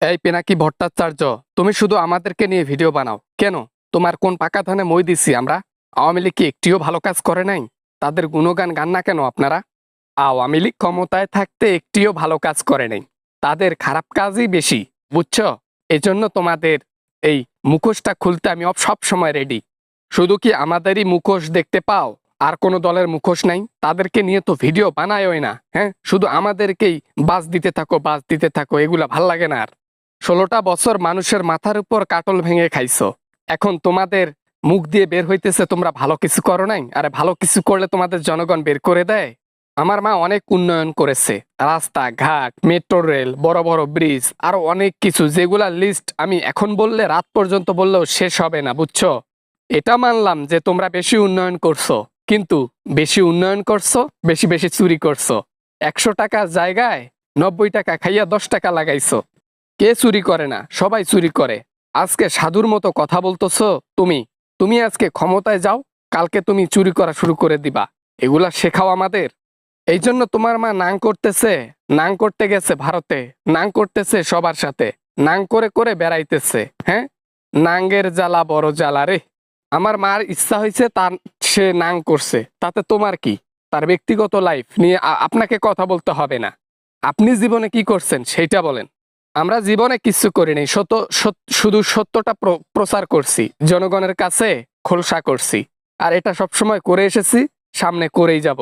এই পিনাকি ভট্টাচার্য, তুমি শুধু আমাদেরকে নিয়ে ভিডিও বানাও কেন? তোমার কোন পাকা ধানে মই দিছি আমরা? আওয়ামী লীগ কি একটিও ভালো কাজ করে নাই? তাদের গুণগান গান না কেন আপনারা? আওয়ামী লীগ ক্ষমতায় থাকতে একটিও ভালো কাজ করে নাই, তাদের খারাপ কাজই বেশি, বুঝছো? এজন্য তোমাদের এই মুখোশটা খুলতে আমি সব সময় রেডি। শুধু কি আমাদেরই মুখোশ দেখতে পাও? আর কোনো দলের মুখোশ নাই? তাদেরকে নিয়ে তো ভিডিও বানায়ই না, হ্যাঁ? শুধু আমাদেরকেই বাস দিতে থাকো, বাস দিতে থাকো, এগুলা ভাল লাগে না আর। 16টা বছর মানুষের মাথার উপর কাটল ভেঙে খাইছো, এখন তোমাদের মুখ দিয়ে বের হইতেছে তোমরা ভালো কিছু করো নাই। আরে ভালো কিছু করলে তোমাদের জনগণ বের করে দেয়? আমার মা অনেক উন্নয়ন করেছে, রাস্তা ঘাট, মেট্রো রেল, বড় বড় ব্রিজ, আরো অনেক কিছু, যেগুলা লিস্ট আমি এখন বললে রাত পর্যন্ত বললেও শেষ হবে না, বুঝছো? এটা মানলাম যে তোমরা বেশি উন্নয়ন করছো, কিন্তু বেশি উন্নয়ন করছো, বেশি বেশি চুরি করছো। 100 টাকার জায়গায় 90 টাকা খাইয়া 10 টাকা লাগাইছো। কে চুরি করে না? সবাই চুরি করে। আজকে সাধুর মতো কথা বলতেছো তুমি। তুমি আজকে ক্ষমতায় যাও, কালকে তুমি চুরি করা শুরু করে দিবা। এগুলা শেখাও আমাদের। এই জন্য তোমার মা নাং করতেছে, নাং করতে গেছে ভারতে, নাং করতেছে সবার সাথে, নাং করে করে বেড়াইতেছে, হ্যাঁ? নাঙ্গের জ্বালা বড় জ্বালা রে। আমার মার ইচ্ছা হয়েছে, তার সে নাং করছে, তাতে তোমার কি? তার ব্যক্তিগত লাইফ নিয়ে আপনাকে কথা বলতে হবে না। আপনি জীবনে কি করছেন সেইটা বলেন। আমরা জীবনে কিছু করিনি, শুধু সত্যটা প্রচার করছি, জনগণের কাছে খোলসা করছি। আর এটা সবসময় করে এসেছি, সামনে করেই যাব।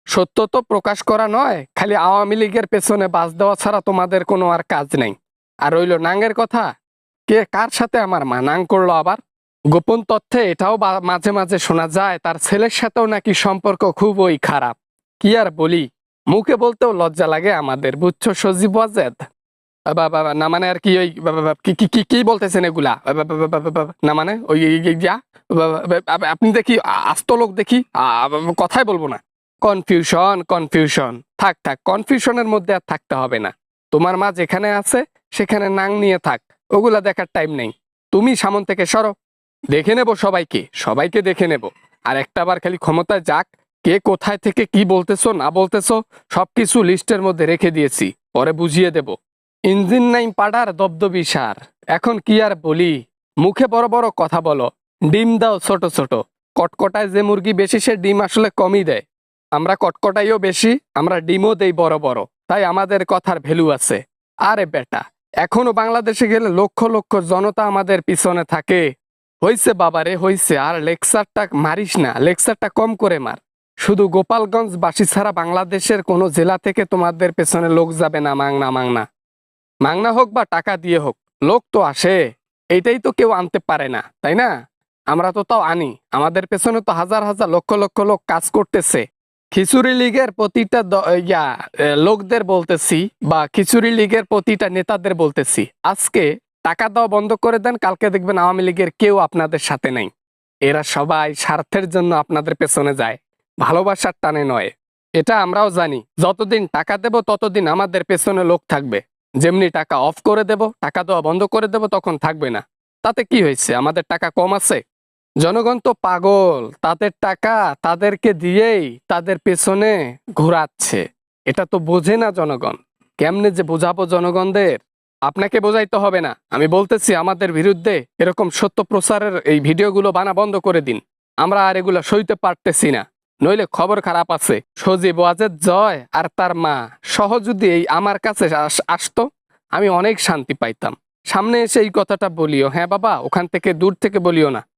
সত্য তো প্রকাশ করা নয়, খালি আওয়ামী লীগের পেছনে বাস দেওয়া ছাড়া তোমাদের কোনো আর কাজ নেই। আর রইল নাঙ্গের কথা, কে কার সাথে আমার মা নাং করলো আবার? গোপন তথ্যে এটাও মাঝে মাঝে শোনা যায় তার ছেলের সাথেও নাকি সম্পর্ক খুবই খারাপ। কি আর বলি, মুখে বলতেও লজ্জা লাগে আমাদের, বুঝছো সজীব ওয়াজেদ? না মানে আর কি, ওই কি কি কি কি বলতেছেন এগুলা? না মানে ওই আপনি দেখি আস্ত লোক দেখি, কথাই বলবো না। কনফিউশন কনফিউশন, থাক থাক, কনফিউশনের মধ্যে আর থাকতে হবে না। তোমার মা যেখানে আছে সেখানে নাং নিয়ে থাক, ওগুলা দেখার টাইম নেই। তুমি সামন থেকে সরো, দেখে নেব সবাইকে, সবাইকে দেখে নেব। আর একটাবার খালি ক্ষমতায় যাক, কে কোথায় থেকে কি বলতেছো না বলতেছো সবকিছু লিস্টের মধ্যে রেখে দিয়েছি, পরে বুঝিয়ে দেব। ইঞ্জিন নাই পাড়ার দবদবি সার, এখন কি আর বলি? মুখে বড় বড় কথা বলো, ডিম দাও ছোট ছোট। কটকটায় যে মুরগি বেশি সে ডিম আসলে কমই দেয়। আমরা কটকটাইও বেশি, আমরা ডিমও দেই বড় বড়, তাই আমাদের কথার ভ্যালু আছে। আরে বেটা, এখনো বাংলাদেশে গেলে লক্ষ লক্ষ জনতা আমাদের পিছনে থাকে। হইছে বাবারে হইছে, আর লেকচারটা মারিস না, লেকচারটা কম করে মার। শুধু গোপালগঞ্জ বাসী ছাড়া বাংলাদেশের কোনো জেলা থেকে তোমাদের পেছনে লোক যাবে না, মাংনা মাংনা। মাংনা হোক বা টাকা দিয়ে হোক, লোক তো আসে। এইটাই তো কেউ আনতে পারে না, তাই না? আমরা তো তাও আনি, আমাদের পেছনে তো হাজার হাজার লক্ষ লক্ষ লোক কাজ করতেছে। খিচুড়ি লীগের প্রতিটা লোকদের বলতেছি, বা খিচুড়ি লীগের প্রতিটা নেতাদের বলতেছি, আজকে টাকা দেওয়া বন্ধ করে দেন, কালকে দেখবেন আওয়ামী লীগের কেউ আপনাদের সাথে নাই। এরা সবাই স্বার্থের জন্য আপনাদের পেছনে যায়, ভালোবাসার টানে নয়। এটা আমরাও জানি, যতদিন টাকা দেব ততদিন আমাদের পেছনে লোক থাকবে। যেমনি টাকা অফ করে দেব, টাকা দেওয়া বন্ধ করে দেব, তখন থাকবে না। তাতে কি হয়েছে? আমাদের টাকা কম আছে? জনগণ তো পাগল, তাদের টাকা তাদেরকে দিয়েই তাদের পেছনে ঘোরাচ্ছে। এটা তো বোঝে না জনগণ। কেমনে যে বোঝাবো জনগণদের? আপনাকে বোঝাইতে হবে না, আমি বলতেছি আমাদের বিরুদ্ধে এরকম সত্য প্রচারের এই ভিডিওগুলো বানা বন্ধ করে দিন। আমরা আর এগুলো সইতে পারতেছি না। নইলে খবর খারাপ আছে। সজীব ওয়াজেদ জয় আর তার মা সহ যদি এই আমার কাছে আসতো, আমি অনেক শান্তি পাইতাম। সামনে এসে এই কথাটা বলিও, হ্যাঁ বাবা, ওখান থেকে দূর থেকে বলিও না।